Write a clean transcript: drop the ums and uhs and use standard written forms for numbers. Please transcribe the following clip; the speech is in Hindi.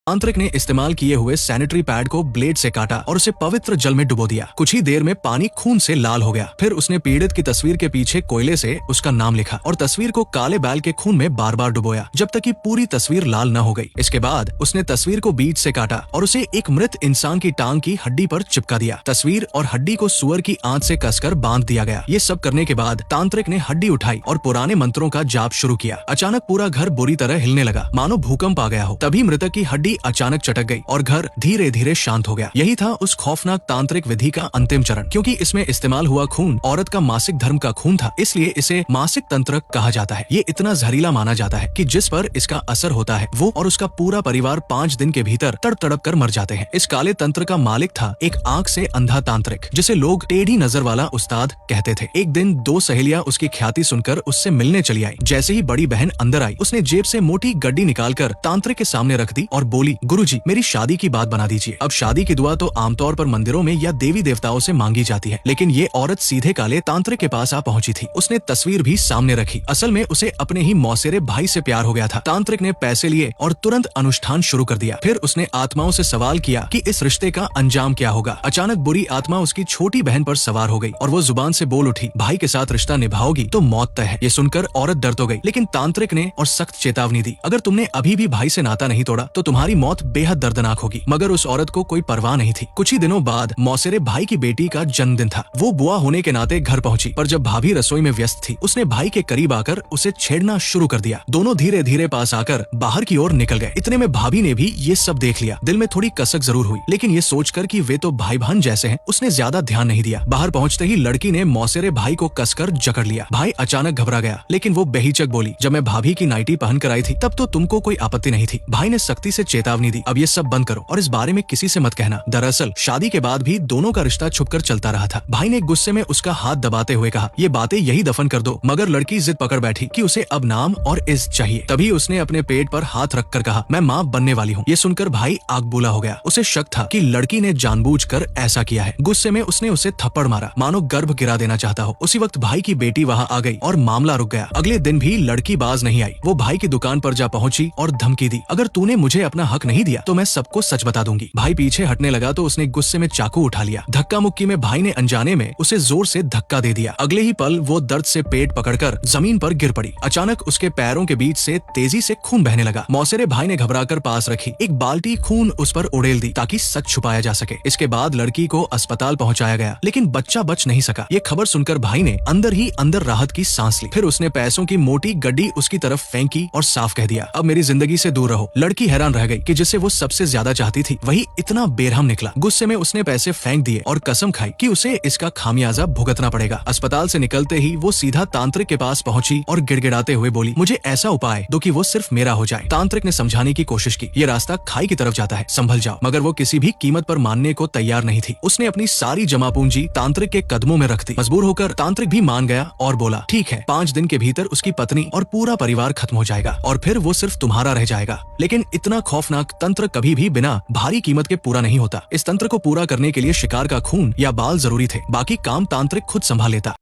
तांत्रिक ने इस्तेमाल किए हुए सैनिटरी पैड को ब्लेड से काटा और उसे पवित्र जल में डुबो दिया। कुछ ही देर में पानी खून से लाल हो गया। फिर उसने पीड़ित की तस्वीर के पीछे कोयले से उसका नाम लिखा और तस्वीर को काले बैल के खून में बार बार डुबोया जब तक कि पूरी तस्वीर लाल न हो गई। इसके बाद उसने तस्वीर को बीच से काटा और उसे एक मृत इंसान की टांग की हड्डी पर चिपका दिया। तस्वीर और हड्डी को सुअर की आंत से कसकर बांध दिया गया। ये सब करने के बाद तांत्रिक ने हड्डी उठाई और पुराने मंत्रों का जाप शुरू किया। अचानक पूरा घर बुरी तरह हिलने लगा, मानो भूकंप आ गया हो। तभी मृतक की हड्डी अचानक चटक गई और घर धीरे धीरे शांत हो गया। यही था उस खौफनाक तांत्रिक विधि का अंतिम चरण। क्योंकि इसमें इस्तेमाल हुआ खून औरत का मासिक धर्म का खून था, इसलिए इसे मासिक तंत्र कहा जाता है। ये इतना जहरीला माना जाता है कि जिस पर इसका असर होता है वो और उसका पूरा परिवार 5 दिन के भीतर तड़प कर मर जाते हैं। इस काले तंत्र का मालिक था एक आंख से अंधा तांत्रिक, जिसे लोग टेढ़ी नजर वाला उस्ताद कहते थे। एक दिन 2 सहेलियां उसकी ख्याति सुनकर उससे मिलने चली आई। जैसे ही बड़ी बहन अंदर आई, उसने जेब से मोटी गड्डी निकालकर तांत्रिक के सामने रख दी और बोली, गुरुजी, मेरी शादी की बात बना दीजिए। अब शादी की दुआ तो आमतौर पर मंदिरों में या देवी देवताओं से मांगी जाती है, लेकिन ये औरत सीधे काले तांत्रिक के पास आ पहुंची थी। उसने तस्वीर भी सामने रखी। असल में उसे अपने ही मौसेरे भाई से प्यार हो गया था। तांत्रिक ने पैसे लिए और तुरंत अनुष्ठान शुरू कर दिया। फिर उसने आत्माओं से सवाल किया कि इस रिश्ते का अंजाम क्या होगा। अचानक बुरी आत्मा उसकी छोटी बहन पर सवार हो गई और वो जुबान से बोल उठी, भाई के साथ रिश्ता निभाओगी तो मौत तय है। ये सुनकर औरत डर तो गई, लेकिन तांत्रिक ने और सख्त चेतावनी दी, अगर तुमने अभी भी भाई से नाता नहीं तोड़ा तो तुम्हारी मौत बेहद दर्दनाक होगी। मगर उस औरत को कोई परवाह नहीं थी। कुछ ही दिनों बाद मौसेरे भाई की बेटी का जन्मदिन था। वो बुआ होने के नाते घर पहुंची, पर जब भाभी रसोई में व्यस्त थी, उसने भाई के करीब आकर उसे छेड़ना शुरू कर दिया। दोनों धीरे धीरे पास आकर बाहर की ओर निकल गए। इतने में भाभी ने भी ये सब देख लिया। दिल में थोड़ी कसक जरूर हुई, लेकिन ये सोचकर कि वे तो भाई बहन जैसे हैं, उसने ज्यादा ध्यान नहीं दिया। बाहर पहुंचते ही लड़की ने मौसेरे भाई को कसकर जकड़ लिया। भाई अचानक घबरा गया, लेकिन वो बेहिचक बोली, जब मैं भाभी की नाइटी पहन कर आई थी तब तो तुमको कोई आपत्ति नहीं थी। भाई ने सख्ती से चेतावनी दी, अब ये सब बंद करो और इस बारे में किसी से मत कहना। दरअसल शादी के बाद भी दोनों का रिश्ता छुपकर चलता रहा था। भाई ने गुस्से में उसका हाथ दबाते हुए कहा, ये बातें यही दफन कर दो। मगर लड़की जिद पकड़ बैठी कि उसे अब नाम और इज्जत चाहिए। तभी उसने अपने पेट पर हाथ रखकर कहा, मैं माँ बनने वाली हूँ। ये सुनकर भाई आग बुला हो गया। उसे शक था कि लड़की ने जानबूझकर ऐसा किया है। गुस्से में उसने उसे थप्पड़ मारा, मानो गर्भ गिरा देना चाहता हो। उसी वक्त भाई की बेटी वहाँ आ गई और मामला रुक गया। अगले दिन भी लड़की बाज नहीं आई। वो भाई की दुकान पर जा पहुंची और धमकी दी, अगर तूने मुझे अपना हक नहीं दिया तो मैं सबको सच बता दूंगी। भाई पीछे हटने लगा तो उसने गुस्से में चाकू उठा लिया। धक्का मुक्की में भाई ने अनजाने में उसे जोर से धक्का दे दिया। अगले ही पल वो दर्द से पेट पकड़कर जमीन पर गिर पड़ी। अचानक उसके पैरों के बीच से तेजी से खून बहने लगा। मौसेरे भाई ने घबराकर पास रखी एक बाल्टी खून उस पर उड़ेल दी ताकि सच छुपाया जा सके। इसके बाद लड़की को अस्पताल पहुंचाया गया, लेकिन बच्चा बच नहीं सका। ये खबर सुनकर भाई ने अंदर ही अंदर राहत की सांस ली। फिर उसने पैसों की मोटी गड्डी उसकी तरफ फेंकी और साफ कह दिया, अब मेरी जिंदगी से दूर रहो। लड़की हैरान रह गई कि जिसे वो सबसे ज्यादा चाहती थी वही इतना बेरहम निकला। गुस्से में उसने पैसे फेंक दिए और कसम खाई कि उसे इसका खामियाजा भुगतना पड़ेगा। अस्पताल से निकलते ही वो सीधा तांत्रिक के पास पहुंची और गिड़गिड़ाते हुए बोली, मुझे ऐसा उपाय दो कि वो सिर्फ मेरा हो जाए। तांत्रिक ने समझाने की कोशिश की, ये रास्ता खाई की तरफ जाता है, संभल जाओ। मगर वो किसी भी कीमत पर मानने को तैयार नहीं थी। उसने अपनी सारी जमा पूंजी तांत्रिक के कदमों में रख दी। मजबूर होकर तांत्रिक भी मान गया और बोला, ठीक है, 5 दिन के भीतर उसकी पत्नी और पूरा परिवार खत्म हो जाएगा और फिर वो सिर्फ तुम्हारा रह जाएगा। लेकिन इतना खौफनाक तंत्र कभी भी बिना भारी कीमत के पूरा नहीं होता। इस तंत्र को पूरा करने के लिए शिकार का खून या बाल जरूरी थे, बाकी काम तांत्रिक खुद संभाल लेता।